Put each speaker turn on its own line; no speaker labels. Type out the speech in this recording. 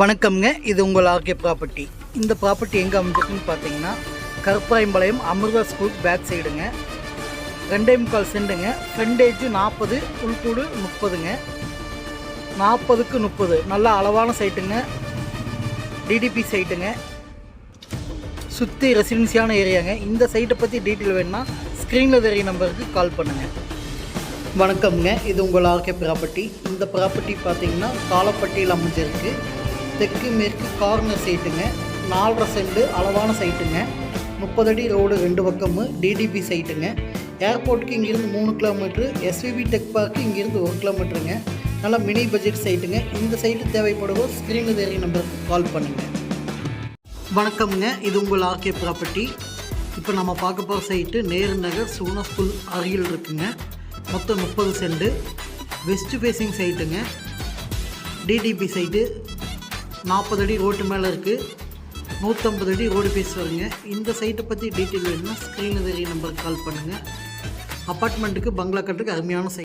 வணக்கம்ங்க. இது உங்கள் ஆர்கே ப்ராப்பர்ட்டி. இந்த ப்ராப்பர்ட்டி எங்கே அமைஞ்சிருக்குன்னு பார்த்தீங்கன்னா, கருப்பராயம்பாளையம் அமிர்தா ஸ்கூல் பேக் சைடுங்க. 2.25 சென்ட்டுங்க. ஃப்ரண்டேஜ் 40, உள்கூடு 30ங்க. 40க்கு 30 நல்ல அளவான சைட்டுங்க. டிடிபி சைட்டுங்க. சுற்றி ரெசிடென்சியான ஏரியாங்க. இந்த சைட்டை பற்றி டீட்டெயில் வேணுன்னா ஸ்க்ரீனில் தெரிய நம்பருக்கு கால் பண்ணுங்கள். வணக்கம்ங்க. இது உங்கள் ஆர்கே ப்ராப்பர்ட்டி. இந்த ப்ராப்பர்ட்டி பார்த்தீங்கன்னா காலப்பட்டியில் அமைஞ்சிருக்கு. தெற்கு மேற்கு கார்னர் சைட்டுங்க. 4.5 சென்ட் அளவான சைட்டுங்க. 30 அடி ரோடு 2 பக்கமும் டிடிபி சைட்டுங்க. ஏர்போர்ட்டுக்கு இங்கேருந்து 3 கிலோமீட்ரு, எஸ்விபி டெக் பார்க்கு இங்கேருந்து 1 கிலோமீட்டருங்க. நல்லா மினி பட்ஜெட் சைட்டுங்க. இந்த சைட்டு தேவைப்படுவோம் ஸ்க்ரீனில் தெரிய நம்பருக்கு கால் பண்ணுங்கள். வணக்கம்ங்க. இது உங்கள் ஆர்கே ப்ராப்பர்ட்டி. இப்போ நம்ம பார்க்க போகிற சைட்டு நேரு நகர் சுகுணா ஸ்கூல் அருகில் இருக்குங்க. மொத்தம் 30 சென்ட்டு. வெஸ்ட் ஃபேஸிங் சைட்டுங்க. டிடிபி சைட்டு 40 அடி ரோட்டு மேலே இருக்குது. 150 அடி ரோடு ஃபேஸ் வருங்க. இந்த சைட்டை பற்றி டீட்டெயில் வேணும்னா ஸ்க்ரீனில் தெரிய நம்பருக்கு கால் பண்ணுங்கள். அப்பார்ட்மெண்ட்டுக்கு பங்களா கட்டுறதுக்கு அருமையான சைட்.